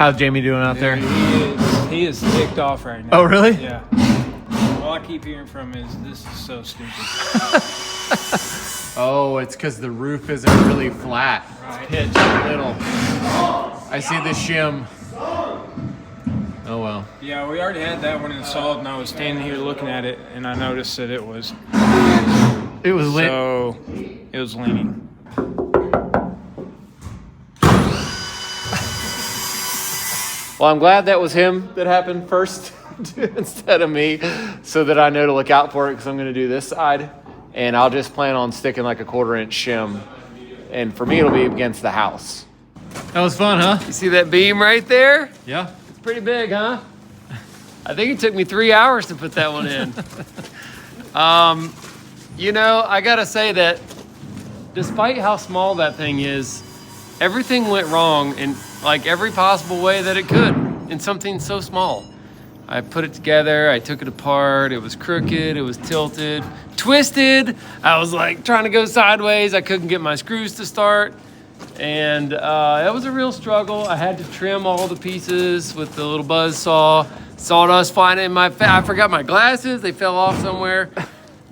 How's Jamie doing out there? He is ticked off right now. Oh, really? Yeah. All I keep hearing from him is, this is so stupid. Oh, it's because the roof isn't really flat. Right. It's pitched a little. I see the shim. Oh, well. Yeah, we already had that one installed, and I was standing here looking at it, and I noticed that it was... It was lit. So, it was leaning. Well, I'm glad that was him that happened first instead of me, so that I know to look out for it, because I'm going to do this side, and I'll just plan on sticking like a 1/4-inch shim, and for me it'll be against the house. That was fun, huh? You see that beam right there? Yeah. It's pretty big, huh? I think it took me 3 hours to put that one in. You know, I gotta say that despite how small that thing is, everything went wrong in like every possible way that it could in something so small. I put it together, I took it apart, it was crooked, it was tilted, twisted. I was like trying to go sideways, I couldn't get my screws to start. And that was a real struggle. I had to trim all the pieces with the little buzz saw. Sawdust flying in my face. I forgot my glasses, they fell off somewhere.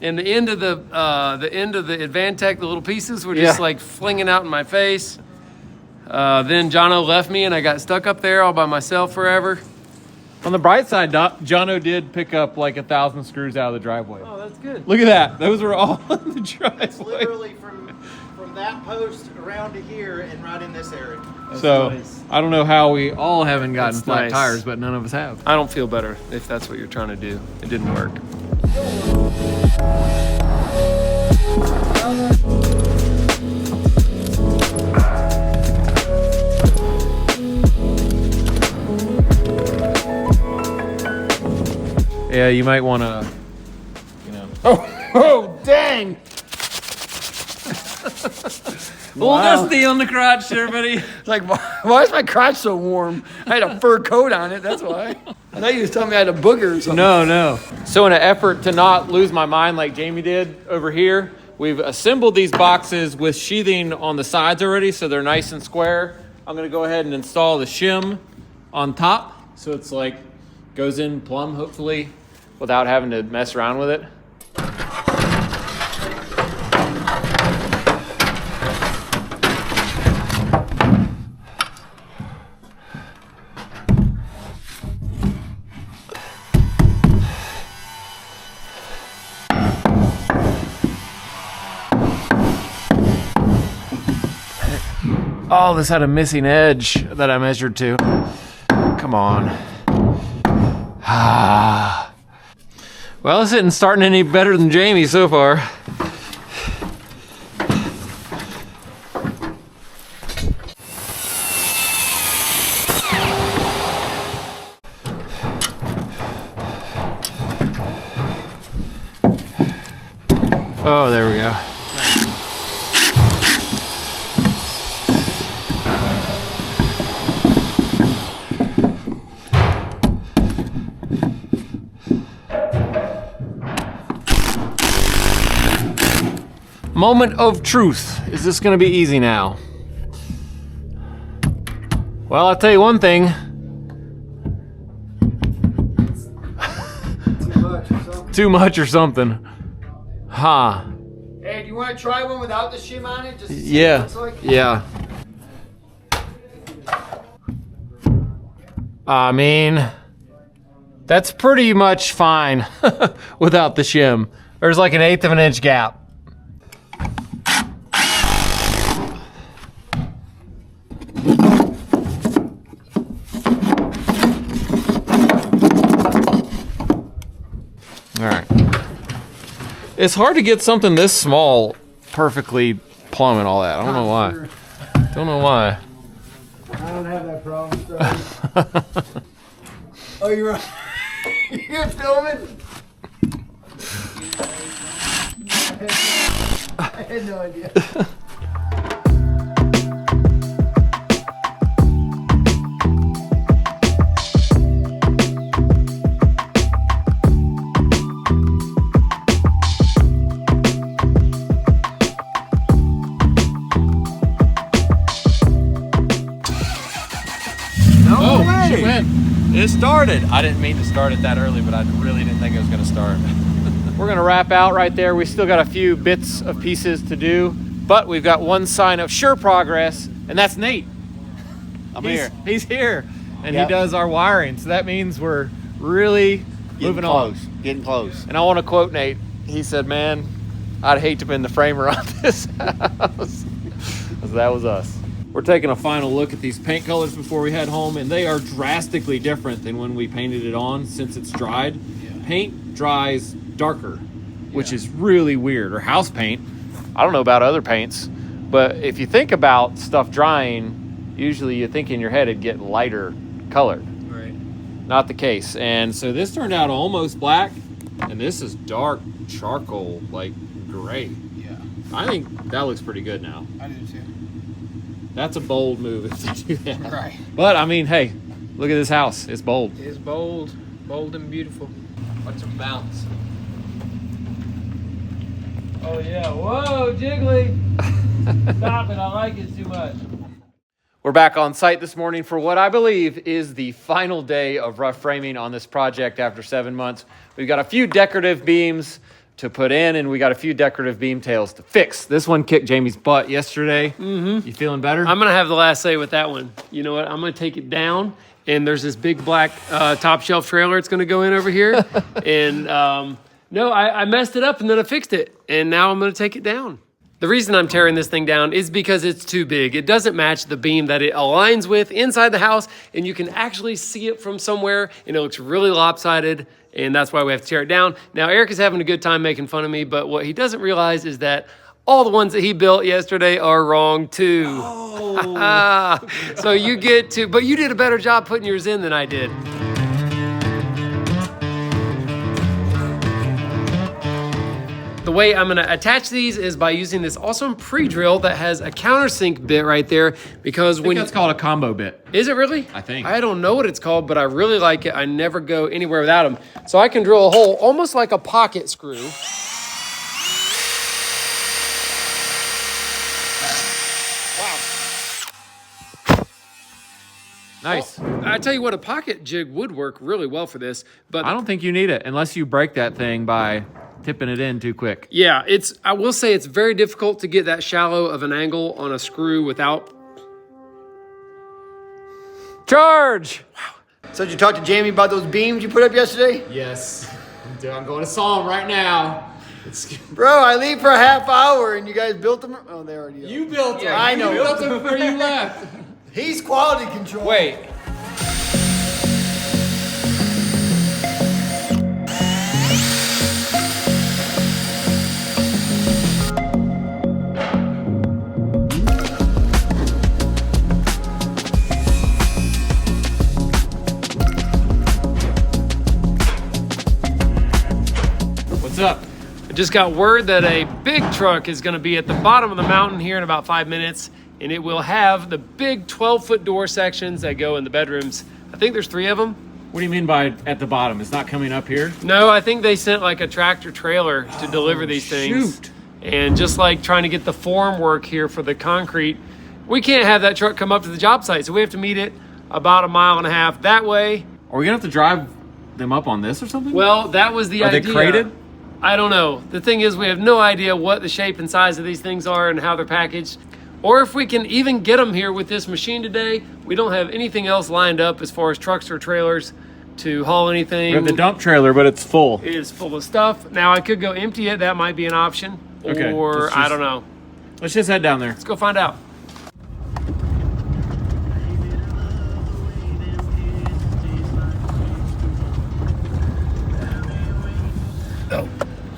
And the end of the Advantech, the little pieces were just like flinging out in my face. Then Jono left me and I got stuck up there all by myself forever. On the bright side, Jono did pick up like 1,000 screws out of the driveway. Oh, that's good. Look at that. Those were all in the driveway. It's literally from that post around to here and right in this area. So nice. I don't know how we all haven't gotten That's flat nice. tires, but none of us have. I don't feel better if that's what you're trying to do. It didn't work. Yeah, you might want to, you know. Oh, dang! Wow. Dusty on the crotch there, buddy. Like, why is my crotch so warm? I had a fur coat on it, that's why. I thought you was telling me I had a booger or something. No. So in an effort to not lose my mind like Jamie did over here, we've assembled these boxes with sheathing on the sides already, so they're nice and square. I'm gonna go ahead and install the shim on top, so it's like, goes in plumb, hopefully, without having to mess around with it. Oh, this had a missing edge that I measured to. Come on. Well, this isn't starting any better than Jamie so far. Oh, there we go. Moment of truth. Is this gonna be easy now? Well, I'll tell you one thing. Too much or something. Huh. Hey, do you want to try one without the shim on it? Just see Yeah. what it looks like? Yeah. I mean, that's pretty much fine without the shim. There's like 1/8 of an inch gap. All right. It's hard to get something this small perfectly plumb and all that. I don't know why. Don't know why. I don't have that problem. Sorry. Oh, you're right. You're filming? I had no idea. It started. I didn't mean to start it that early, but I really didn't think it was gonna start. We're gonna wrap out right there. We still got a few bits of pieces to do, but we've got one sign of sure progress, and that's Nate. He's here, and he does our wiring. So that means we're really moving on. Getting close. And I want to quote Nate. He said, "Man, I'd hate to have been the framer on this house." That was us. We're taking a final look at these paint colors before we head home, and they are drastically different than when we painted it on since it's dried. Paint dries darker, which is really weird. Or house paint. I don't know about other paints, but if you think about stuff drying, usually you think in your head it'd get lighter colored. Right. Not the case. And so this turned out almost black, and this is dark charcoal, like gray. Yeah. I think that looks pretty good now. I do too. That's a bold move if they do that. Right. But I mean, hey, look at this house. It's bold. It's bold and beautiful. Watch them bounce. Oh yeah, whoa, Jiggly. Stop it, I like it too much. We're back on site this morning for what I believe is the final day of rough framing on this project after 7 months. We've got a few decorative beams to put in, and we got a few decorative beam tails to fix. This one kicked Jamie's butt yesterday. You feeling better? I'm gonna have the last say with that one. You know what? I'm gonna take it down, and there's this big black top shelf trailer it's gonna go in over here. And no, I messed it up and then I fixed it, and now I'm gonna take it down. The reason I'm tearing this thing down is because it's too big. It doesn't match the beam that it aligns with inside the house, and you can actually see it from somewhere, and it looks really lopsided, and that's why we have to tear it down. Now, Eric is having a good time making fun of me, but what he doesn't realize is that all the ones that he built yesterday are wrong too. Oh. So you get to, but you did a better job putting yours in than I did. The way I'm gonna attach these is by using this awesome pre-drill that has a countersink bit right there, because when that's called a combo bit. Is it really? I think. I don't know what it's called, but I really like it. I never go anywhere without them. So I can drill a hole almost like a pocket screw. Nice. Well, I tell you what, a pocket jig would work really well for this, but I don't think you need it unless you break that thing by tipping it in too quick. yeah, I will say it's very difficult to get that shallow of an angle on a screw without. Charge! So did you talk to Jamie about those beams you put up yesterday? Yes. I'm going to saw them right now. Bro, I leave for a half hour and you guys built them? Oh, they already are. You built them. I know. You built them before you left. He's quality control. Wait. What's up? I just got word that a big truck is going to be at the bottom of the mountain here in about 5 minutes, and it will have the big 12-foot door sections that go in the bedrooms. I think there's 3 of them. What do you mean by at the bottom? It's not coming up here? No, I think they sent like a tractor trailer to deliver these things. Shoot. And just like trying to get the form work here for the concrete, we can't have that truck come up to the job site, so we have to meet it about 1.5 miles that way. Are we gonna have to drive them up on this or something? Well, that was the idea. Are they crated? I don't know. The thing is, we have no idea what the shape and size of these things are and how they're packaged, or if we can even get them here with this machine today. We don't have anything else lined up as far as trucks or trailers to haul anything. We have the dump trailer, but it's full. It is full of stuff. Now, I could go empty it. That might be an option. Okay, Or, I don't know. Let's just head down there. Let's go find out.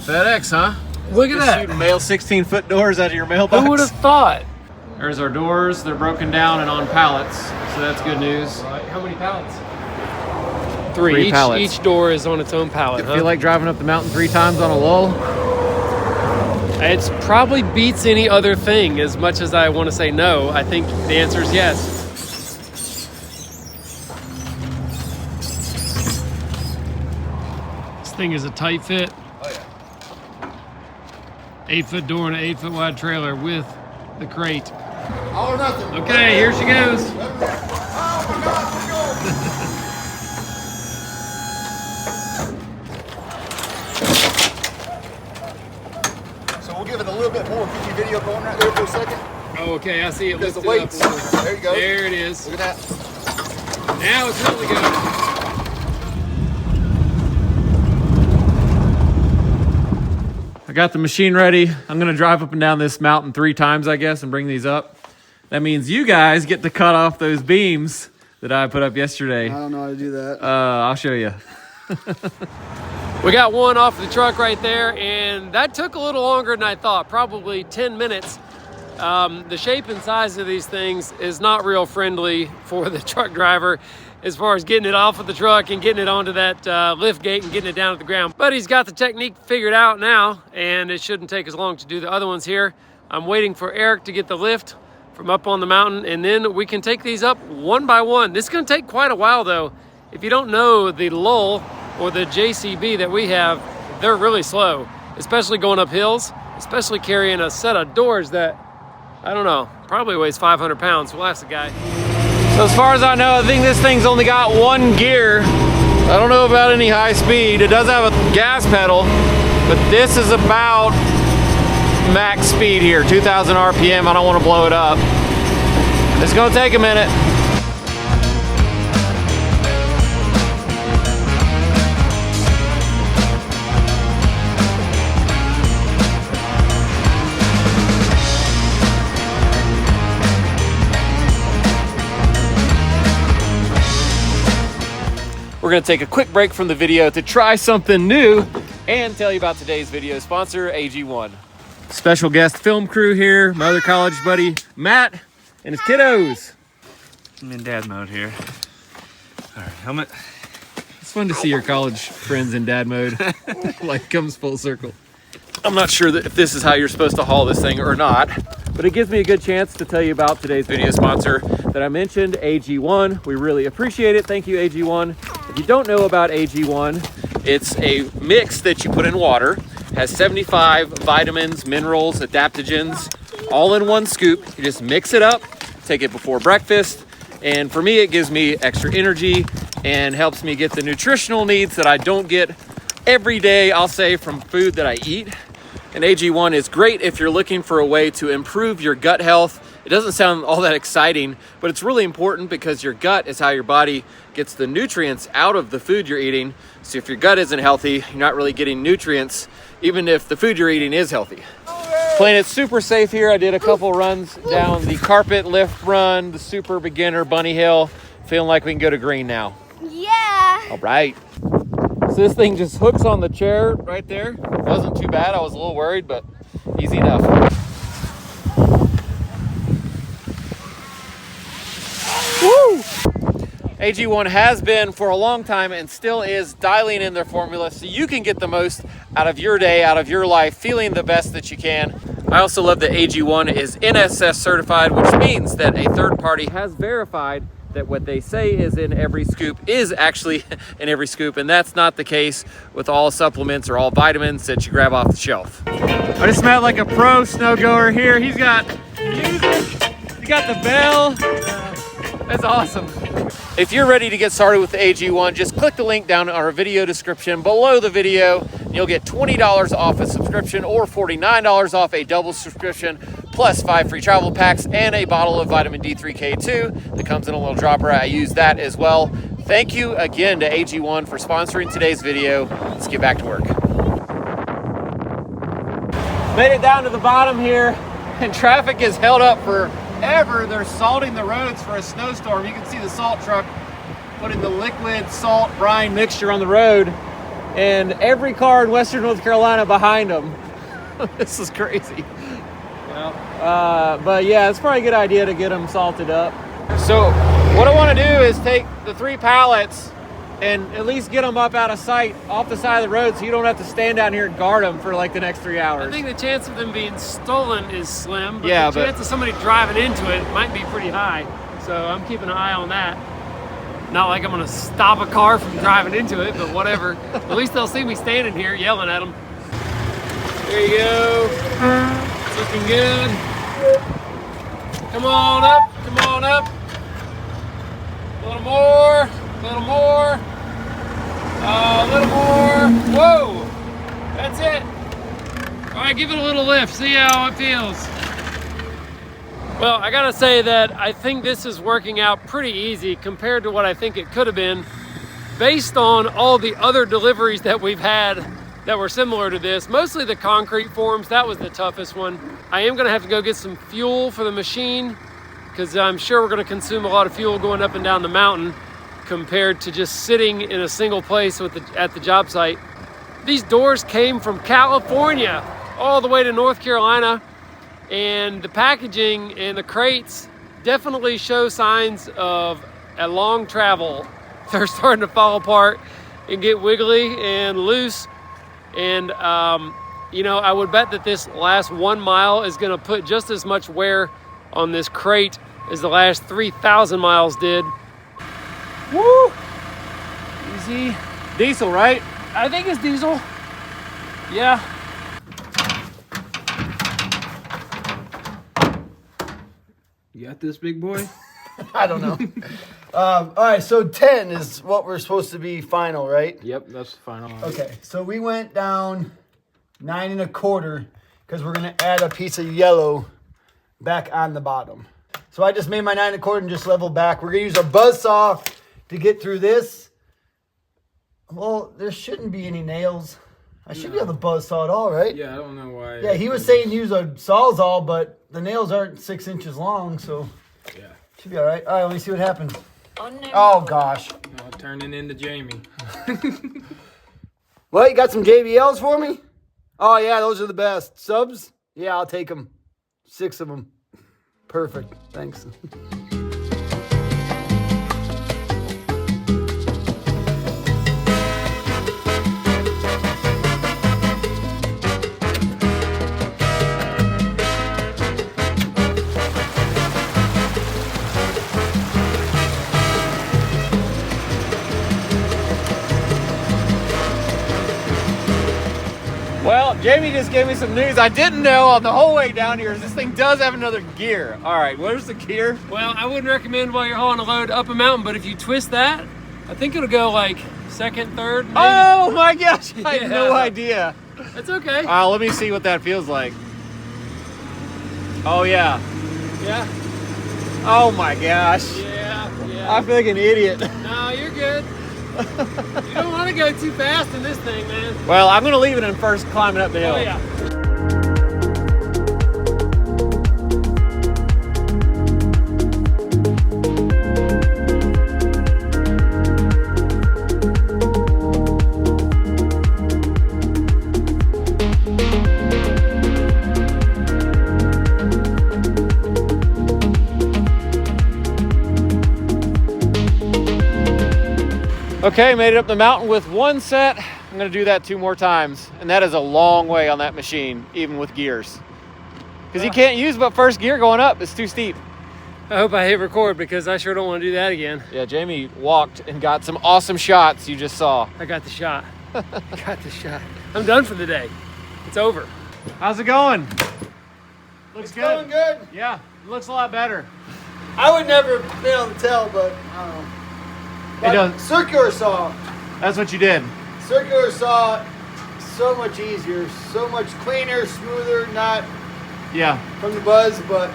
FedEx, huh? Look at that. Shooting mail 16-foot doors out of your mailbox. Who would have thought? There's our doors. They're broken down and on pallets, so that's good news. Right. How many pallets? Three Three. pallets. Each door is on its own pallet, Feel like driving up the mountain 3 times on a lull? It's probably beats any other thing. As much as I want to say no, I think the answer is yes. This thing is a tight fit. Oh, yeah. 8-foot door and an 8-foot wide trailer with the crate. All or nothing. Okay, here she goes. Oh my God, let's go. we'll give it a little bit more. Keep your video going right there for a second. Oh, okay, I see it. There's the lifted weights. up. There you go. There it is. Look at that. Now it's really good. I got the machine ready. I'm gonna drive up and down this mountain 3 times, I guess, and bring these up. That means you guys get to cut off those beams that I put up yesterday. I don't know how to do that. I'll show you. We got one off the truck right there, and that took a little longer than I thought, probably 10 minutes. The shape and size of these things is not real friendly for the truck driver as far as getting it off of the truck and getting it onto that lift gate and getting it down to the ground. But he's got the technique figured out now, and it shouldn't take as long to do the other ones here. I'm waiting for Eric to get the lift from up on the mountain, and then we can take these up one by one. This is gonna take quite a while though. If you don't know the lull or the JCB that we have, they're really slow, especially going up hills, especially carrying a set of doors that, I don't know, probably weighs 500 pounds. We'll ask the guy. So as far as I know, I think this thing's only got 1 gear. I don't know about any high speed. It does have a gas pedal, but this is about max speed here, 2,000 RPM. I don't want to blow it up. It's gonna take a minute. We're gonna take a quick break from the video to try something new and tell you about today's video sponsor, AG1. Special guest film crew here, my other college buddy, Matt, and his kiddos. I'm in dad mode here. All right, helmet. It's fun to see your college friends in dad mode. Like, comes full circle. I'm not sure that if this is how you're supposed to haul this thing or not, but it gives me a good chance to tell you about today's video sponsor that I mentioned, AG1. We really appreciate it. Thank you, AG1. If you don't know about AG1, it's a mix that you put in water, has 75 vitamins, minerals, adaptogens, all in one scoop. You just mix it up, take it before breakfast, and for me, it gives me extra energy and helps me get the nutritional needs that I don't get every day, I'll say, from food that I eat. And AG1 is great if you're looking for a way to improve your gut health. It doesn't sound all that exciting, but it's really important because your gut is how your body gets the nutrients out of the food you're eating. So if your gut isn't healthy, you're not really getting nutrients, even if the food you're eating is healthy. Playing it super safe here. I did a couple runs down the carpet lift run, the super beginner bunny hill. Feeling like we can go to green now. Yeah. All right. So this thing just hooks on the chair right there. Wasn't too bad. I was a little worried, but easy enough. Woo! AG1 has been for a long time and still is dialing in their formula so you can get the most out of your day, out of your life, feeling the best that you can. I also love that AG1 is NSS certified, which means that a third party has verified that what they say is in every scoop is actually in every scoop, and that's not the case with all supplements or all vitamins that you grab off the shelf. I just met like a pro snow goer here. He's got music, he got the bell. That's awesome. If you're ready to get started with the AG1, just click the link down in our video description below the video. And you'll get $20 off a subscription or $49 off a double subscription, plus 5 free travel packs and a bottle of vitamin D3K2 that comes in a little dropper. I use that as well. Thank you again to AG1 for sponsoring today's video. Let's get back to work. Made it down to the bottom here, and traffic is held up forever. They're salting the roads for a snowstorm. You can see the salt truck putting the liquid salt brine mixture on the road, and every car in Western North Carolina behind them. This is crazy. But yeah, it's probably a good idea to get them salted up. So what I want to do is take the 3 pallets and at least get them up out of sight off the side of the road so you don't have to stand down here and guard them for like the next 3 hours. I think the chance of them being stolen is slim, but Yeah, the chance of somebody driving into it might be pretty high. So I'm keeping an eye on that. Not like I'm gonna stop a car from driving into it, but whatever. At least they'll see me standing here yelling at them. There you go. It's looking good. Come on up, come on up. A little more, a little more. A little more. Whoa, that's it. All right, give it a little lift. See how it feels. Well, I gotta say that I think this is working out pretty easy compared to what I think it could have been based on all the other deliveries that we've had that were similar to this. Mostly the concrete forms, that was the toughest one. I am gonna have to go get some fuel for the machine because I'm sure we're gonna consume a lot of fuel going up and down the mountain compared to just sitting in a single place at the job site. These doors came from California all the way to North Carolina. And the packaging and the crates definitely show signs of a long travel. They're starting to fall apart and get wiggly and loose. And, you know, I would bet that this last 1 mile is gonna put just as much wear on this crate as the last 3,000 miles did. Woo! Easy. Diesel, right? I think it's diesel. Yeah. You got this, big boy? I don't know. All right, so 10 is what we're supposed to be final, right? Yep, that's the final. Okay, so we went down 9 1/4 because we're gonna add a piece of yellow back on the bottom. So I just made my 9 1/4 and just leveled back. We're gonna use a buzz saw to get through this. Well, there shouldn't be any nails. I should be able to buzz saw it all, right? Yeah, I don't know why. Yeah, he was saying use a Sawzall, but the nails aren't 6 inches long, so Yeah. should be all right. All right, let me see what happens. Oh, no. Oh, gosh. No, turning into Jamie. Well, you got some JBLs for me? Oh, yeah, those are the best. Subs? Yeah, I'll take them. 6 of them. Perfect. Thanks. Well, Jamie just gave me some news I didn't know on the whole way down here. Is this thing does have another gear. All right, where's the gear? Well, I wouldn't recommend while you're hauling a load up a mountain, but if you twist that, I think it'll go like second, third, maybe. Oh my gosh, I had no Yeah. idea. That's okay. Let me see what that feels like. Oh yeah. Yeah, Oh my gosh. yeah. I feel like an idiot. No, you're good. You don't want to go too fast in this thing, man. Well, I'm gonna leave it in first climbing up the hill. Oh, yeah. Okay, made it up the mountain with one set. I'm gonna do that 2 more times. And that is a long way on that machine, even with gears. Because you can't use but first gear going up, it's too steep. I hope I hit record because I sure don't want to do that again. Yeah, Jamie walked and got some awesome shots you just saw. I got the shot. Got the shot. I'm done for the day. It's over. How's it going? Looks It's going good. Yeah, it looks a lot better. I would never be able to tell, but I don't know. But does. circular saw. That's what you did. Circular saw, so much easier, so much cleaner, smoother, not Yeah. from the buzz, but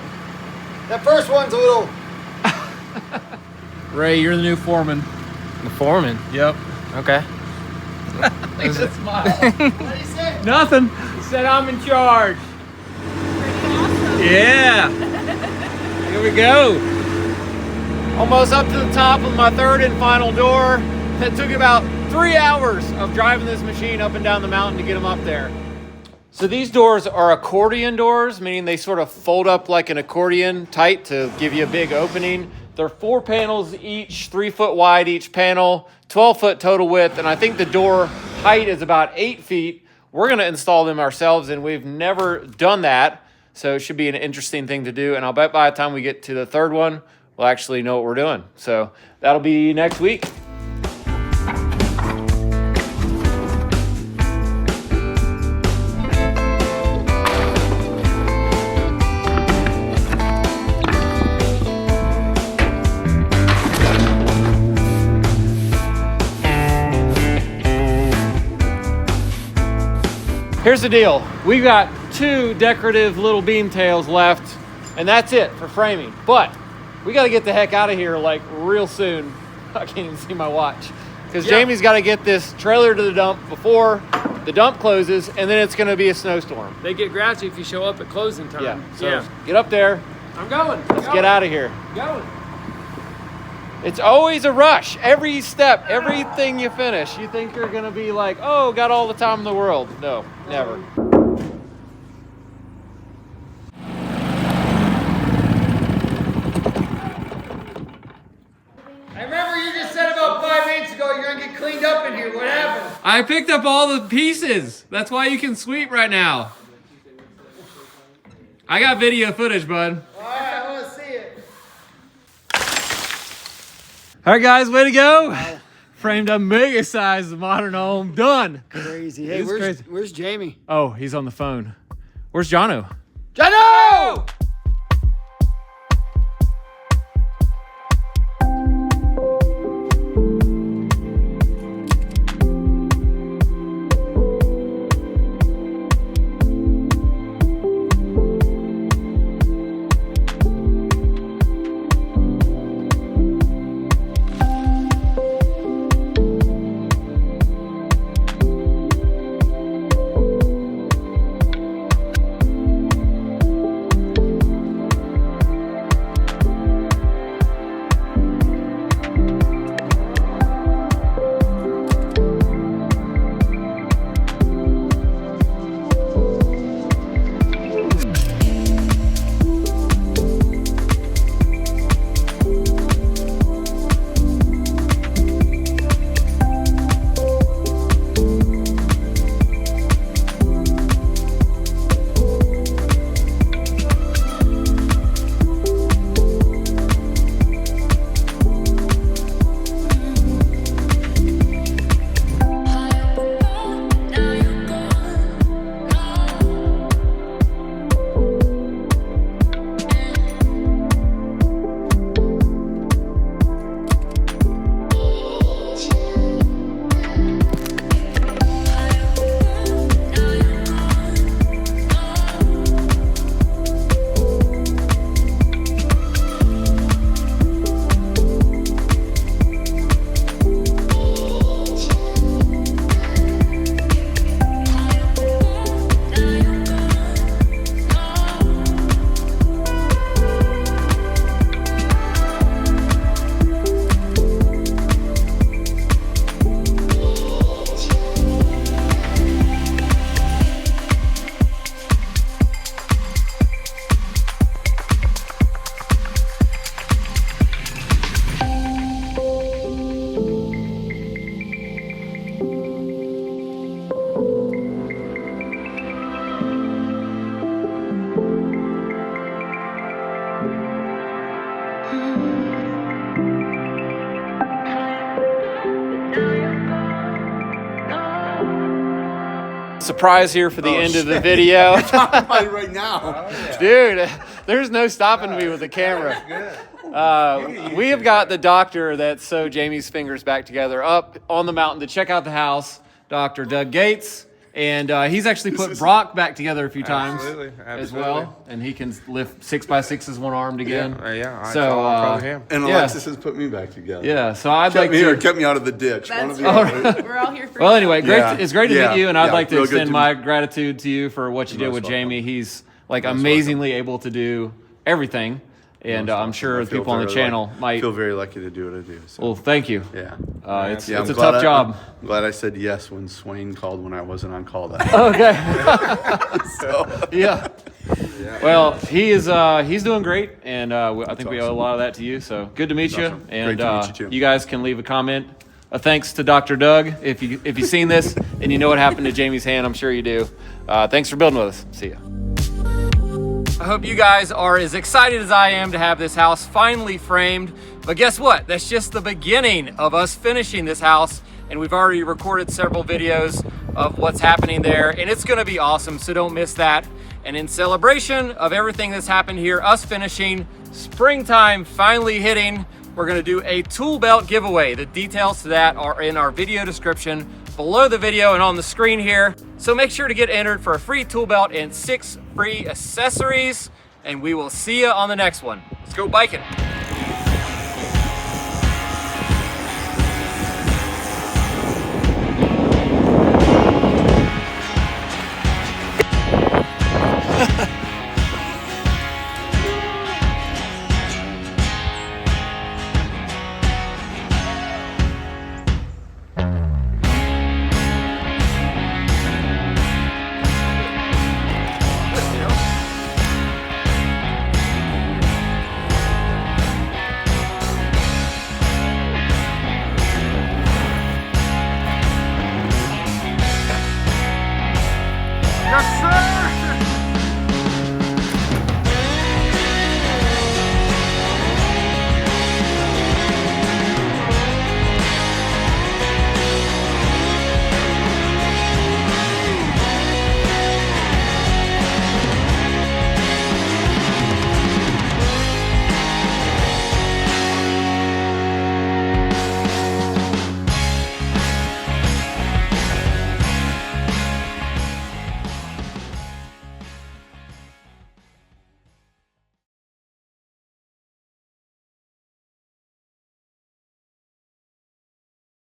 that first one's a little... Ray, you're the new foreman. The foreman. Yep. Okay. Thanks a smile. What do you say? Nothing. He said I'm in charge. Yeah. Here we go. Almost up to the top of my 3rd and final door. It took about 3 hours of driving this machine up and down the mountain to get them up there. So these doors are accordion doors, meaning they sort of fold up like an accordion tight to give you a big opening. They're 4 panels each, 3 foot wide each panel, 12 foot total width, and I think the door height is about 8 feet. We're gonna install them ourselves, and we've never done that, so it should be an interesting thing to do, and I'll bet by the time we get to the 3rd one, we'll actually know what we're doing. So that'll be next week. Here's the deal. We've got 2 decorative little beam tails left, and that's it for framing. But we got to get the heck out of here like real soon. I can't even see my watch. Because Jamie's got to get this trailer to the dump before the dump closes, and then it's going to be a snowstorm. They get grouchy if you show up at closing time. Yeah. So get up there. I'm going. Let's get out of here. Going. It's always a rush. Every step, everything you finish, you think you're going to be like, oh, got all the time in the world. No, never. I remember you just said about 5 minutes ago you're going to get cleaned up in here. What happened? I picked up all the pieces. That's why you can sweep right now. I got video footage, bud. All right, I want to see it. All right, guys, way to go. Framed a mega-sized modern home. Done. Crazy. Hey, It's crazy. where's Jamie? Oh, he's on the phone. Where's Jono? Jono! Surprise here for the end of the video. right now. Dude, there's no stopping me with the camera. We have got the doctor that sewed Jamie's fingers back together up on the mountain to check out the house, Dr. Doug Gates. And he's actually put Brock back together a few times as well. And he can lift 6x6s one armed again. And Alexis has put me back together. Yeah, so I'd Kept like me to... or kept me out of the ditch. That's One of the right. other. We're all here for Well, anyway, it's great to Yeah. meet you, and I'd Yeah. like to Real good extend to my gratitude to you for what you did Most with welcome. Jamie. He's like amazingly able to do everything, and I'm sure I the feel people on the very channel lucky. might. feel very lucky to do what I do. So. Well, thank you. Yeah. It's I'm a glad tough job. I'm glad I said yes when Swain called when I wasn't on call that. Okay. So, Yeah. Well, he's doing great, and I think we owe a lot of that to you. So good to meet you, awesome. and Great to meet you, too. you guys can leave a comment. A thanks to Dr. Doug if you've seen this and you know what happened to Jamie's hand. I'm sure you do. Thanks for building with us. See ya. I hope you guys are as excited as I am to have this house finally framed. But guess what? That's just the beginning of us finishing this house. And we've already recorded several videos of what's happening there. And it's gonna be awesome, so don't miss that. And in celebration of everything that's happened here, us finishing, springtime finally hitting, we're gonna do a tool belt giveaway. The details to that are in our video description below the video and on the screen here. So make sure to get entered for a free tool belt and 6 free accessories, and we will see you on the next one. Let's go biking.